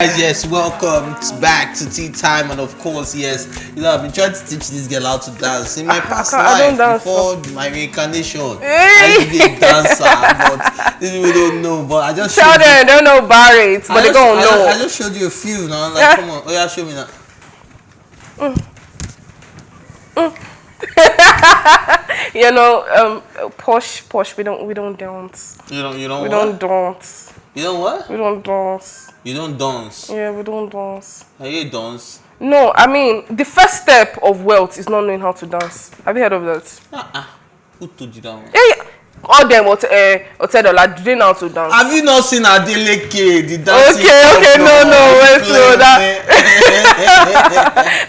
Yes, welcome back to Teatime, and of course, yes, I've been trying to teach this girl how to dance in my past life before my reincarnation. I used to be a dancer, but we don't know. But I just tell them they don't know about it, but they don't know. I just showed you a few now. Like, come on, yeah, show me that. You know, posh. We don't dance. You don't we what? Don't dance. You know what? We don't dance. You don't dance? Yeah, we don't dance. Are you a dance? No, I mean, the first step of wealth is not knowing how to dance. Have you heard of that? Who told you that one? Yeah. All them Otedola, do they know how to dance? Have you not seen Adeleke, the dancing? Okay, no, wait, so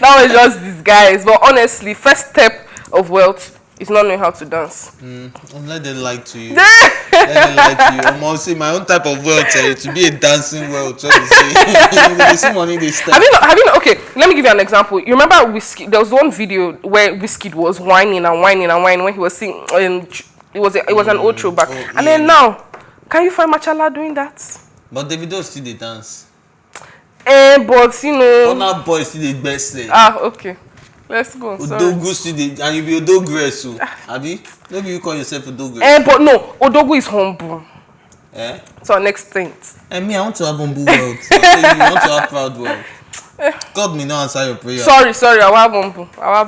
that was just disguise. But honestly, first step of wealth is not knowing how to dance. Let them lie to you. Let them lie to you. I'm also my own type of wealth to be a dancing wealth. So you see money this time. Have you not, okay, let me give you an example. You remember Whiskey? There was one video where Whiskey was whining when he was singing. It was an old throwback. And then now, can you find Machala doing that? But Davido still they dance. But you know. All our boys still the best. Okay. Let's go. Odogu still the, and you be Odogwu so. Abi? Maybe you call yourself Odogwu. But no, Odogwu is humble. So next thing. And me, I want to have humble world. So you want to have proud world. God may not answer your prayer. Sorry, I will have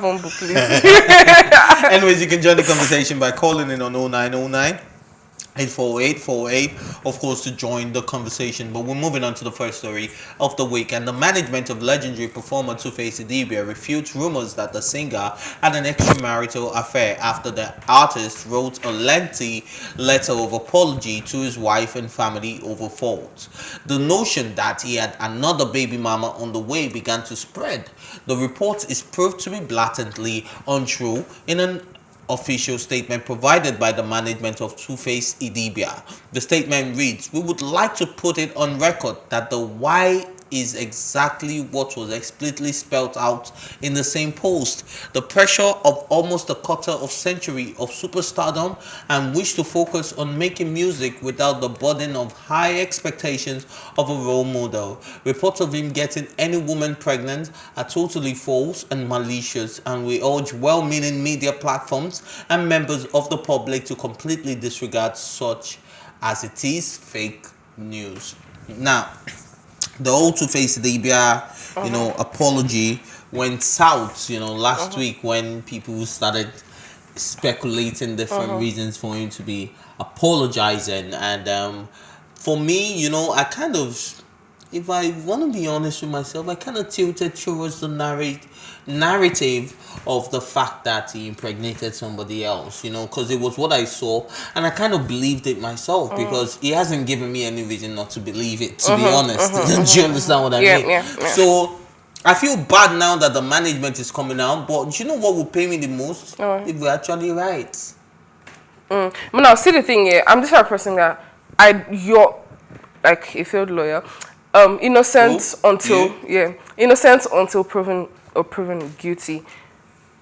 humble, please. Anyways, you can join the conversation by calling in on 0909 84848, of course, to join the conversation. But we're moving on to the first story of the week, and the management of legendary performer 2Face's refutes rumors that the singer had an extramarital affair after the artist wrote a lengthy letter of apology to his wife and family over faults. The notion that he had another baby mama on the way began to spread. The report is proved to be blatantly untrue in an official statement provided by the management of 2Face Idibia. The statement reads, "We would like to put it on record that the why is exactly what was explicitly spelled out in the same post. The pressure of almost a quarter of century of superstardom and wish to focus on making music without the burden of high expectations of a role model. Reports of him getting any woman pregnant are totally false and malicious, and we urge well-meaning media platforms and members of the public to completely disregard such as it is fake news." Now, the old 2Face Idibia, apology went south, last week when people started speculating different reasons for him to be apologizing. And for me, I kind of, if I want to be honest with myself, I kind of tilted towards the narrative of the fact that he impregnated somebody else, because it was what I saw, and I kind of believed it myself because he hasn't given me any reason not to believe it, to be honest. Do you understand what I mean? Yeah. So I feel bad now that the management is coming out, but do you know what will pay me the most? If we're actually right. But now, see the thing here, I'm this type of person that you're like a failed lawyer. Innocent until proven guilty.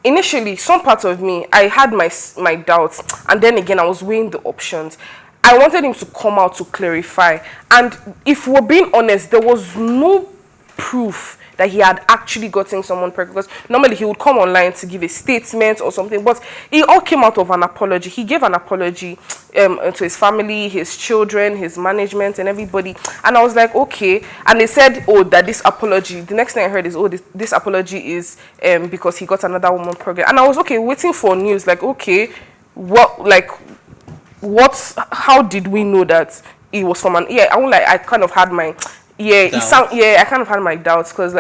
Initially, some part of me, I had my doubts, and then again, I was weighing the options. I wanted him to come out to clarify, and if we're being honest, there was no proof that he had actually gotten someone pregnant, because normally he would come online to give a statement or something, but it all came out of an apology. He gave an apology to his family, his children, his management, and everybody, and I was like, okay. And they said, that this apology, the next thing I heard is, this apology is because he got another woman pregnant. And I was waiting for news, like, okay, how did we know that it was from I kind of had my I kind of had my doubts, because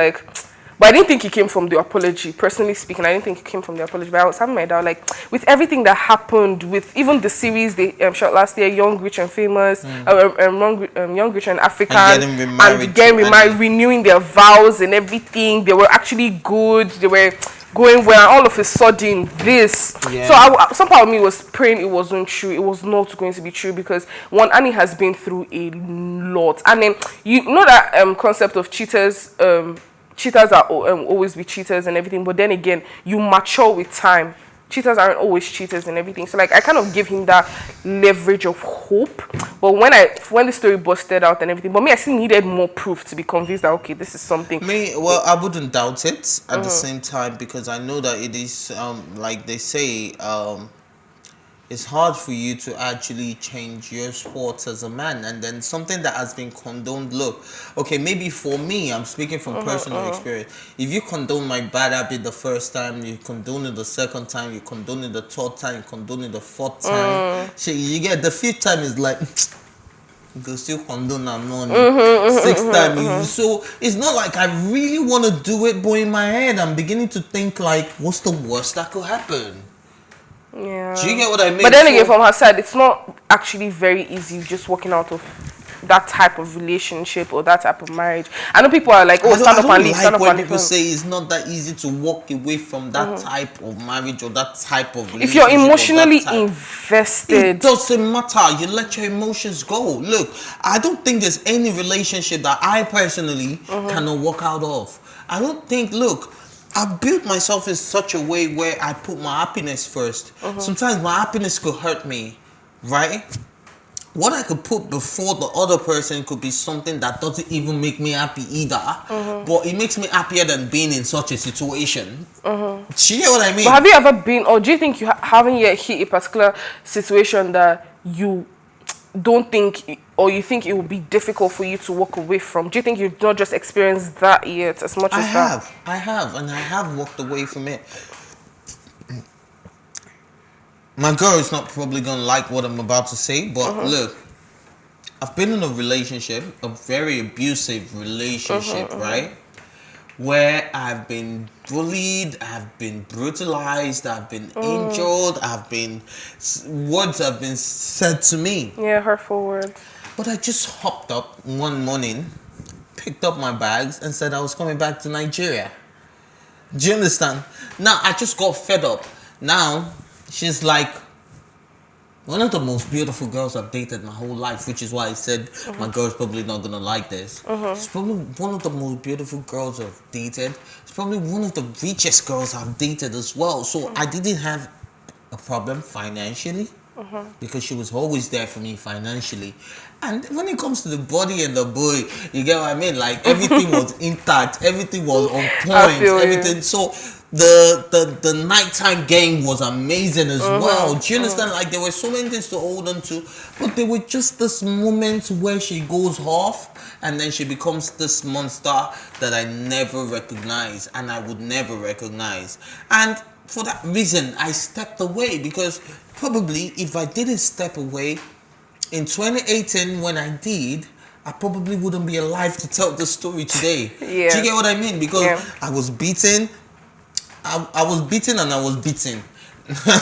but I didn't think it came from the apology. Personally speaking, I didn't think it came from the apology, but I was having my doubt, with everything that happened, with even the series they shot last year, Young, Rich and Famous, Young, Rich and African, and getting remarried, renewing their vows and everything. They were actually good. They were going well, and all of a sudden this. So some part of me was praying it wasn't true. It was not going to be true, because Annie has been through a lot, and then that concept of cheaters. Cheaters are always be cheaters and everything, but then again, you mature with time. cheaters aren't always cheaters and everything. So like I kind of give him that leverage of hope. But when the story busted out and everything, but me, I still needed more proof to be convinced that okay, this is something. Well, I wouldn't doubt it at the same time, because I know that it is like they say, it's hard for you to actually change your sports as a man, and then something that has been condoned. Look, okay, maybe for me, I'm speaking from personal experience. If you condone my bad habit the first time, you condone it the second time, you condone it the third time, you condone it the fourth time, so you get the fifth time is like you can still condone I'm not sixth time. So it's not like I really want to do it, but in my head I'm beginning to think like, what's the worst that could happen? Yeah. Do you get what I mean? But then again, from her side, it's not actually very easy just walking out of that type of relationship or that type of marriage. I know people are like, oh, stand up and leave, stand up and leave. People say it's not that easy to walk away from that type of marriage or that type of relationship. If you're emotionally invested, it doesn't matter. You let your emotions go. Look, I don't think there's any relationship that I personally cannot walk out of. I don't think, look, I've built myself in such a way where I put my happiness first. Sometimes my happiness could hurt me, right? What I could put before the other person could be something that doesn't even make me happy either. But it makes me happier than being in such a situation. Do you get what I mean? but have you ever been, or do you think you haven't yet hit a particular situation that you don't think, or you think it would be difficult for you to walk away from? Do you think you've not just experienced that yet as much as that? I have, and I have walked away from it. My girl is not probably gonna like what I'm about to say, but look, I've been in a relationship, a very abusive relationship, right? Where I've been bullied, I've been brutalized, I've been injured, words have been said to me. Yeah, hurtful words. But I just hopped up one morning, picked up my bags, and said I was coming back to Nigeria. Do you understand? Now, I just got fed up. Now, she's like one of the most beautiful girls I've dated my whole life, which is why I said my girl's probably not gonna like this. She's probably one of the most beautiful girls I've dated. It's probably one of the richest girls I've dated as well. So I didn't have a problem financially because she was always there for me financially. And when it comes to the body and the boy, you get what I mean? Like everything was intact, everything was on point, everything. So the nighttime game was amazing as well. Do you understand? Like there were so many things to hold on to, but there were just this moments where she goes off and then she becomes this monster that I never recognize and I would never recognize. And for that reason, I stepped away, because probably if I didn't step away in 2018 when I did, I probably wouldn't be alive to tell the story today. Do you get what I mean? Because I was beaten. I was beaten and I was beaten.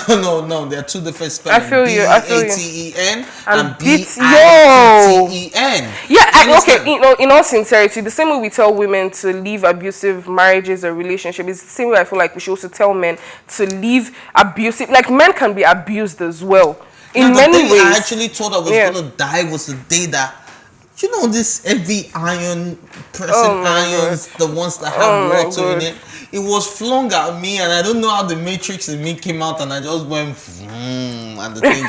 No, there are two different spellings. I feel you. B-A-T-E-N and B-I-T-T-E-N. Yeah, okay, in all sincerity, the same way we tell women to leave abusive marriages or relationships, is the same way I feel like we should also tell men to leave abusive, like men can be abused as well. In many ways. I actually thought I was going to die was the day that, you know, this heavy iron person irons, the ones that have water in it. It was flung at me, and I don't know how the matrix in me came out, and I just went, and the thing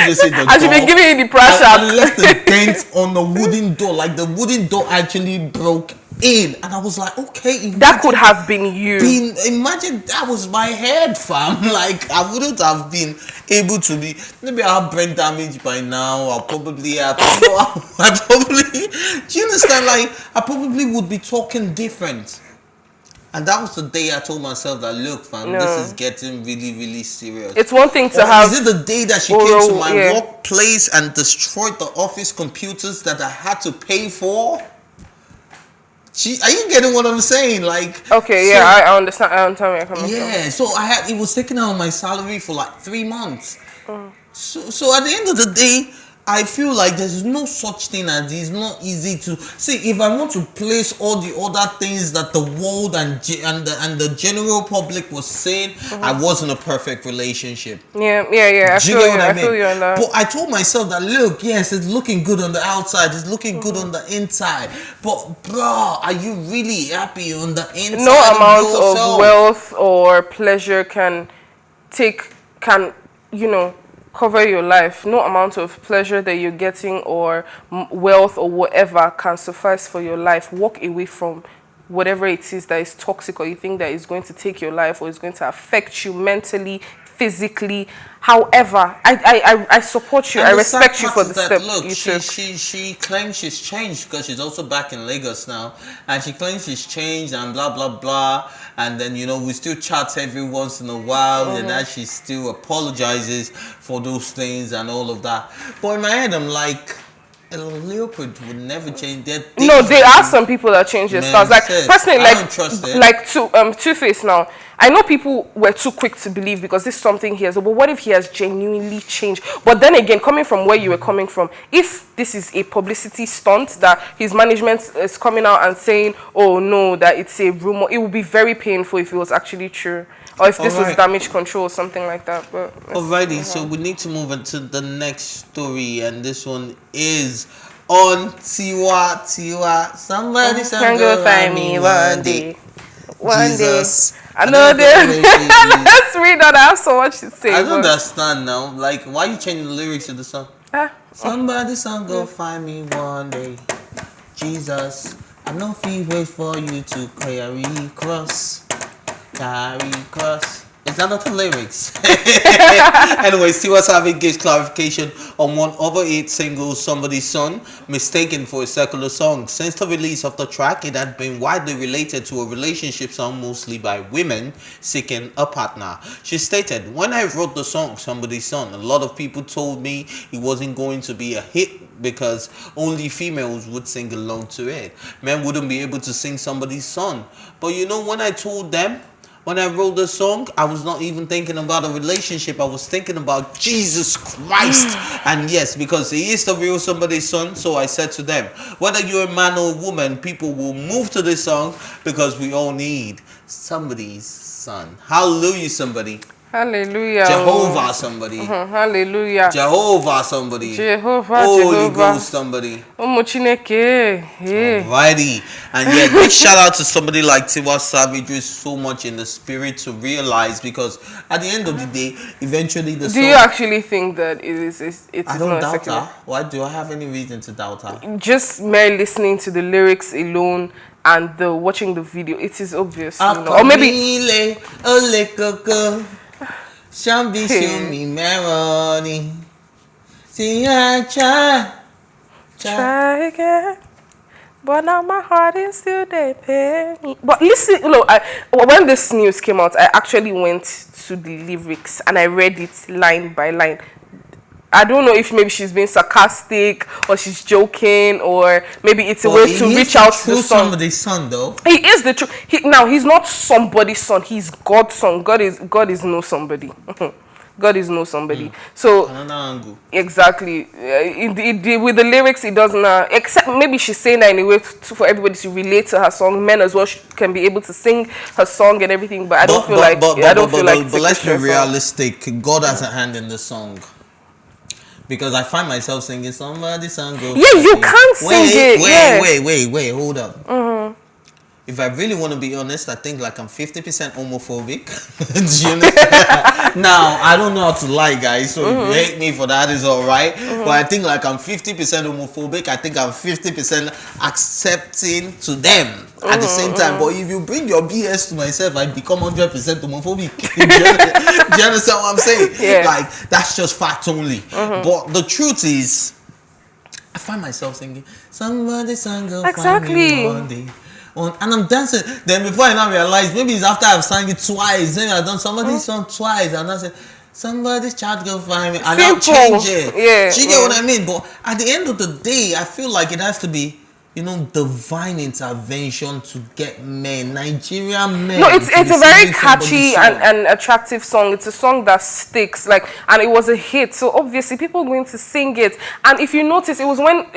just hit the door. I should be giving you the pressure. I left the dent on the wooden door, like the wooden door actually broke in, and I was like, okay, that could have been you. Imagine that was my head, fam. Like I wouldn't have been able to be. Maybe I have brain damage by now. I'll probably have. I probably. Do you understand? Like I probably would be talking different. And that was the day I told myself that, look, fam, this is getting really, really serious. It's one thing to have. Is it the day that she came to my workplace and destroyed the office computers that I had to pay for? Are you getting what I'm saying? Like, okay, so, I understand. I understand where you're coming from. Yeah, so it was taken out of my salary for like 3 months. So at the end of the day, I feel like there's no such thing as it's not easy to see. If I want to place all the other things that the world and the general public was saying, I was in a perfect relationship. Yeah. I feel you on that. But I told myself that, look, yes, it's looking good on the outside, it's looking good on the inside. But bro, are you really happy on the inside? No amount of wealth or pleasure can can, cover your life. No amount of pleasure that you're getting or wealth or whatever can suffice for your life. Walk away from whatever it is that is toxic or you think that is going to take your life or is going to affect you mentally, physically. However, I support you. And I the respect sad you part for is the that, step look, you took. she claims she's changed because she's also back in Lagos now, and she claims she's changed and blah blah blah. And then we still chat every once in a while, and that she still apologizes for those things and all of that. But in my head, I'm like, a leopard would never change their things. No, there are some people that change their styles. Like sis, personally, I don't trust it. like 2Face now. I know people were too quick to believe because this is something he has. But what if he has genuinely changed? But then again, coming from where you were coming from, if this is a publicity stunt that his management is coming out and saying, "Oh no, that it's a rumor," it would be very painful if it was actually true, or if this was damage control or something like that. But alrighty, so we need to move on to the next story, and this one is on Tiwa. Somebody can go find me one day. One Jesus. day. I know let's read that. I have so much to say. I don't understand now. Like, why are you changing the lyrics to the song? Somebody song go find me one day. Jesus. I no feel wait for you to carry cross. Carry cross. Is that not the lyrics? Anyway, Tiwa Savage gives clarification on one other hit single, Somebody's Son, mistaken for a secular song. Since the release of the track, it had been widely related to a relationship song, mostly by women seeking a partner. She stated, "When I wrote the song, Somebody's Son, a lot of people told me it wasn't going to be a hit because only females would sing along to it. Men wouldn't be able to sing somebody's son. But when I told them, when I wrote the song, I was not even thinking about a relationship. I was thinking about Jesus Christ. And yes, because he is the real somebody's son. So I said to them, whether you're a man or a woman, people will move to this song because we all need somebody's son." Hallelujah, somebody. Hallelujah. Jehovah, somebody. Hallelujah. Jehovah, somebody. Jehovah, Holy Ghost, somebody. Alrighty. And yeah, big shout out to somebody like Tiwa Savage, who is so much in the spirit to realize, because at the end of the day, eventually the song... Do you actually think that it is I don't not doubt secular? her. Why do I have any reason to doubt her? Just mere listening to the lyrics alone and watching the video, it is obvious. Or maybe... Shambi show me melody. See, I try again, but now my heart is still there, pay me. But listen, when this news came out, I actually went to the lyrics and I read it line by line. I don't know if maybe she's being sarcastic or she's joking, or maybe it's a way to reach out to the son. Somebody's son, though. He is the truth. Now he's not somebody's son. He's God's son. God is no somebody. God is no somebody. So another angle. Exactly. With the lyrics, it doesn't. Except maybe she's saying that in a way for everybody to relate to her song. Men as well can be able to sing her song and everything. But I don't feel like. But let's be realistic. God has a hand in the song. Because I find myself singing somebody's song. Yeah, you can't sing it. Wait, hold up. If I really want to be honest, I think like I'm 50% homophobic. Do you know? Now, I don't know how to lie, guys, so if you hate me for that, is alright. But I think like I'm 50% homophobic. I think I'm 50% accepting to them at the same time. But if you bring your BS to myself, I become 100% homophobic. Do you understand what I'm saying? Yeah. Like, that's just fact only. But the truth is, I find myself singing, somebody's song go find me one day. And I'm dancing. Then before I now realize, maybe it's after I've sang it twice. Maybe I've done somebody's song twice, and I say, somebody's child go find me, and I'll change it. Yeah. Do you get what I mean? But at the end of the day, I feel like it has to be, divine intervention to get men, Nigerian men. No, it's a very catchy and attractive song. It's a song that sticks, and it was a hit. So obviously people are going to sing it. And if you notice, it was when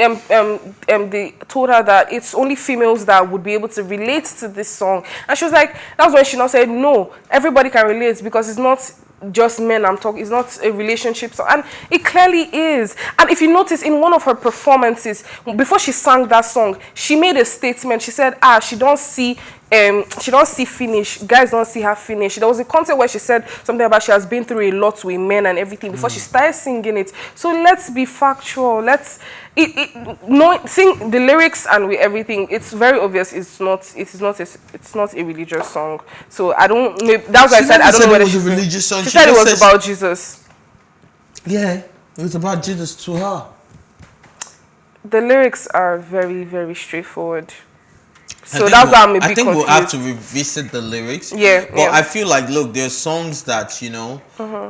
they told her that it's only females that would be able to relate to this song. And she was like, that's when she now said, no, everybody can relate because it's not just men I'm talking. It's not a relationship song, and it clearly is. And if you notice, in one of her performances, before she sang that song, she made a statement. She said, she don't see she don't see finish. Guys don't see her finish. There was a content where she said something about she has been through a lot with men and everything before she started singing it. So let's be factual. Let's sing the lyrics and with everything. It's very obvious. It's not a religious song. So I don't. That's why I said I don't know whether it was a religious song. She said it was about Jesus. Yeah, it was about Jesus to her. The lyrics are very, very straightforward. So that's why I'm a bit confused. I think we'll have to revisit the lyrics. Yeah. But I feel like, look, there's songs that,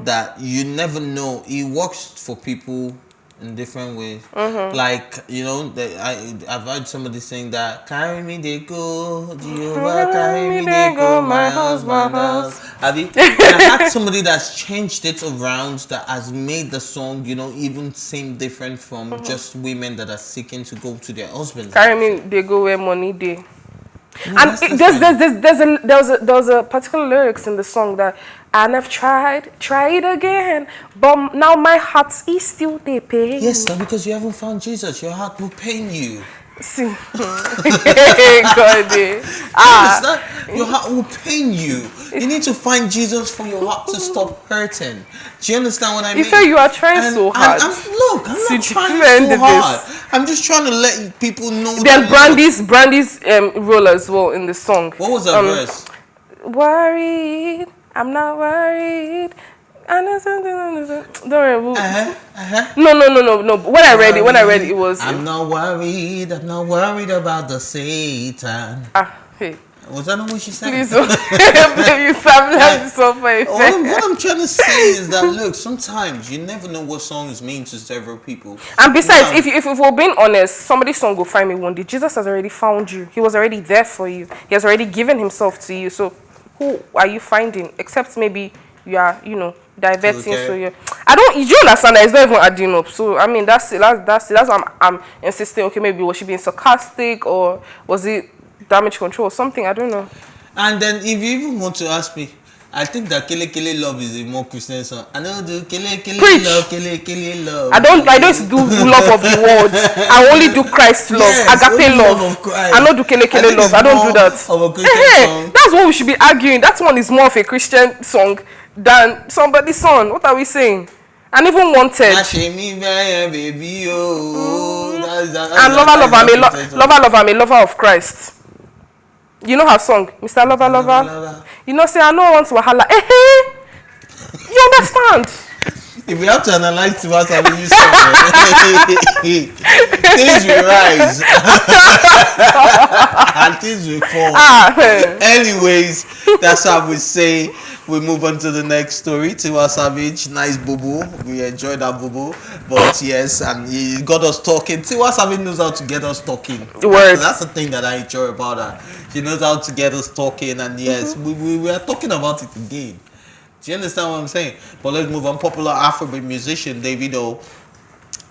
that you never know. It works for people in different ways. Like, I've heard somebody saying that, carry me, they go, Jehovah, carry me, they go, my house, my house. Have you? I had somebody that's changed it around that has made the song, even seem different from just women that are seeking to go to their husbands. Carry me, they go where money they. And there was a particular lyrics in the song that and I've try it again, but now my heart is still the pain. Yes, sir, because you haven't found Jesus, your heart will pain you. See, God, your heart will pain you. You need to find Jesus for your heart to stop hurting. Do you understand what I mean? You are trying so hard. I'm not trying so hard. I'm just trying to let people know. Then Brandy's role as well in the song. What was that verse? Worried, I'm not worried. Don't worry. No. When I read it, it was. I'm not worried about the Satan. Hey. Was that not what she said? Please, you sound like so funny. What I'm trying to say is that, look, sometimes you never know what songs mean to several people. And besides, if we're being honest, somebody's song will find me one day. Jesus has already found you. He was already there for you. He has already given himself to you. So who are you finding? Except maybe you are, diverting. Okay. So you understand that it's not even adding up. So I mean, that's it. That's why I'm insisting. Okay, maybe was she being sarcastic or was it damage control or something? I don't know. And then if you even want to ask me, I think that Kele Kele Love is a more Christian song. I don't do Kele Kele Love, Kele Kele Love. I don't do love of the world. I only do Christ love, agape love. I don't do Kele Kele Love. I don't do that. Of a Christian song. That's what we should be arguing. That one is more of a Christian song than somebody's song. What are we saying? And even Wanted. Baby, and Lover, I'm a lover of Christ. You know her song, Mr. Lover. Say I know I want to wahala. You understand? If we have to analyze 2Face's song, things will rise and things will fall. Anyways, that's how we say. We move on to the next story. Tiwa Savage, nice boo-boo. We enjoyed that boo-boo. But yes, and he got us talking. Tiwa Savage knows how to get us talking. That's the thing that I enjoy about her. She knows how to get us talking. And yes, we are talking about it again. Do you understand what I'm saying? But let's move on. Popular Afrobeat musician Davido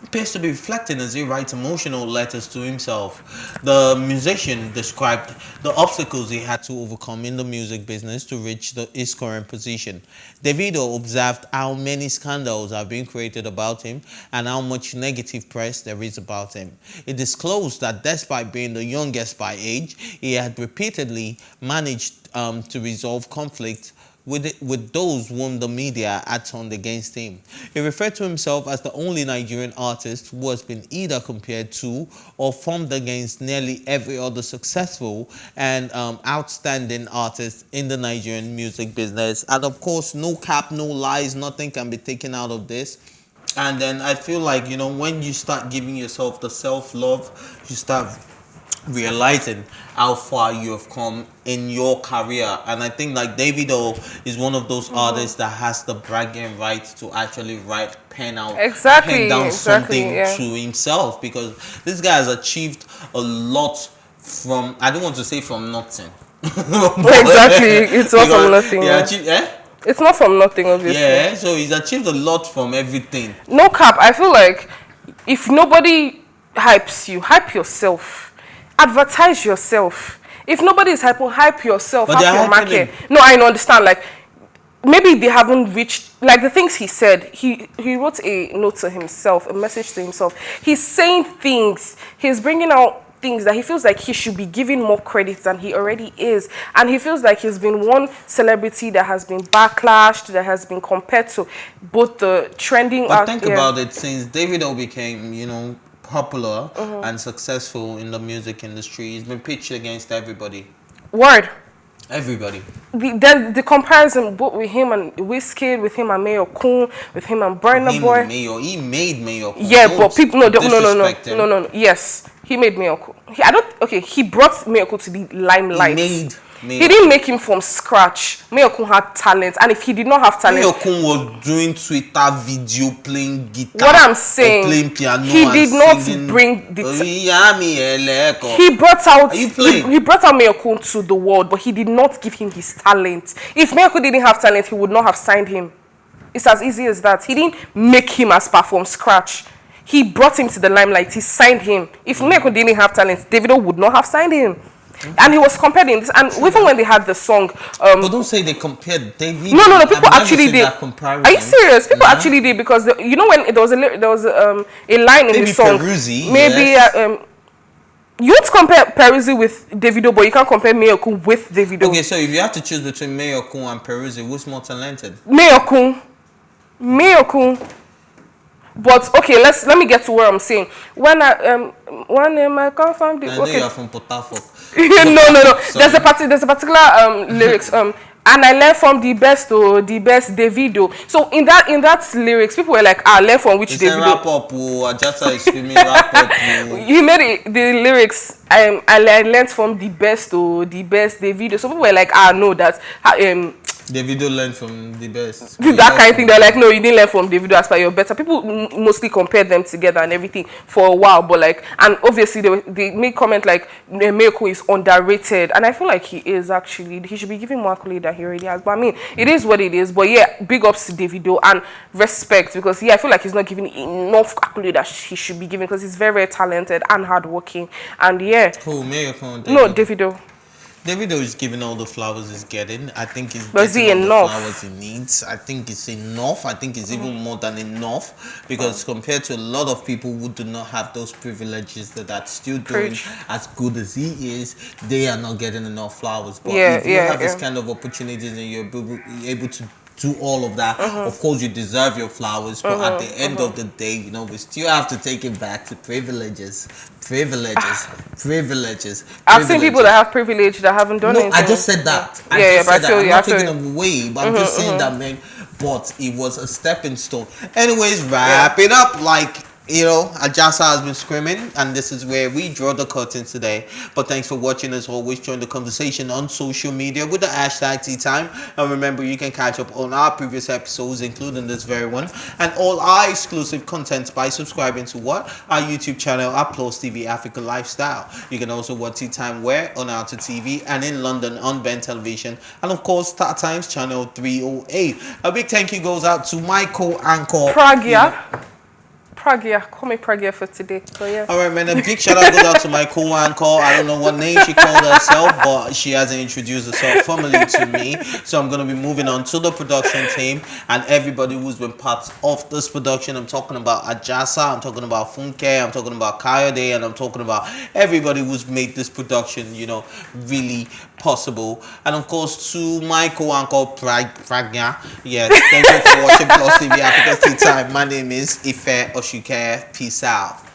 appears to be reflecting as he writes emotional letters to himself. The musician described the obstacles he had to overcome in the music business to reach his current position. Davido observed how many scandals have been created about him and how much negative press there is about him. He disclosed that despite being the youngest by age, he had repeatedly managed to resolve conflict with those whom the media had turned against him. He referred to himself as the only Nigerian artist who has been either compared to or formed against nearly every other successful and outstanding artist in the Nigerian music business. And of course, no cap, no lies, nothing can be taken out of this. And then I feel like, when you start giving yourself the self-love, you start realizing how far you have come in your career. And I think like Davido is one of those artists that has the bragging right to actually pen down something to himself, because this guy has achieved a lot from, I don't want to say from nothing. It's not from nothing. It's not from nothing, obviously. Yeah, so he's achieved a lot from everything. No cap. I feel like if nobody hypes you, hype yourself. Advertise yourself. If nobody is hype yourself. Hype your market. No, I understand. Like maybe they haven't reached like the things he said. He wrote a note to himself, a message to himself. He's saying things. He's bringing out things that he feels like he should be given more credit than he already is. And he feels like he's been one celebrity that has been backlashed, that has been compared to both the trending... But think about it, since Davido became, popular and successful in the music industry, he's been pitched against everybody. Word. Everybody. The comparison both with him and Wizkid, with him and Mayor Kun, with him and Burna Boy. He made Mayor Kun. Yeah, but people no. Yes, he made Mayor Kun. He brought Mayor Kun to the limelight. He didn't make him from scratch. Mayor Kun had talent, and if he did not have talent, Mayor Kun was doing Twitter video, playing guitar. What I'm saying, playing piano, he did not singing, bring the. He brought out. He brought out Mayor Kun to the world, but he did not give him his talent. If Mayor Kun didn't have talent, he would not have signed him. It's as easy as that. He didn't make him as far from scratch. He brought him to the limelight. He signed him. If Mayor Kun didn't have talent, Davido would not have signed him. And he was compared in this, and even when they had the song, but don't say they compared David. No. People actually did. Are you serious? People actually did, because when there was a line in the song. Peruzzi, maybe yes. You would compare Peruzzi with Davido, but you can't compare Mayor Kun with Davido. Okay, so if you have to choose between Mayor Kun and Peruzzi, who's more talented? Mayor Kun. But okay, let me get to where I'm saying. When I come from the... I know you are from Port Harcourt. No. There's a particular lyrics. And I learned from the best Davido. So in that lyrics, people were like, learn from which It's Davido. Rap up, I just started screaming rap up. He made the lyrics. I learned from the best Davido. So people were like, no, that Davido learned from the best. That kind of thing. They're like, no, you didn't learn from Davido, as per you're better. People mostly compare them together and everything for a while, but and obviously they make comment like Mayor Kun is underrated, and I feel like he is actually. He should be given more accolade than he already has. But I mean, it is what it is. But yeah, big ups to Davido and respect, because I feel like he's not given enough accolade that he should be given, because he's very, very talented and hardworking. And yeah, who Mayor Kun? No, Davido. Davido is giving all the flowers he's getting. I think he's But is he getting all the enough? flowers he needs. I think it's enough. I think it's even more than enough, because compared to a lot of people who do not have those privileges that are still doing as good as he is, they are not getting enough flowers. But if you have this kind of opportunities and you're able to do all of that, of course you deserve your flowers, but at the end of the day, we still have to take it back to privileges. I've seen people that have privilege that haven't done anything. I just said that. I'm not taking them away, but I'm just saying that, man. But it was a stepping stone. Anyways, wrap it up. Ajasa has been screaming, and this is where we draw the curtain today. But thanks for watching. As always, join the conversation on social media with the hashtag Teatime. And remember, you can catch up on our previous episodes, including this very one, and all our exclusive content by subscribing to our YouTube channel at PlusTvAfrica Lifestyle. You can also watch Teatime where on Alta TV and in London on Ben Television, and of course Teatime's channel 308. A big thank you goes out to my co-anchor Pragia, call me Pragia for today. So yeah. All right, man. A big shout out goes out to my co-anchor. I don't know what name she called herself, but she hasn't introduced herself formally to me. So I'm gonna be moving on to the production team and everybody who's been part of this production. I'm talking about Ajasa, I'm talking about Funke, I'm talking about Kayode, and I'm talking about everybody who's made this production, really possible. And of course to my co-anchor Pragya. Yes, thank you for watching Plus TV Africa's Tea Time. My name is Ife Oshike. Peace out.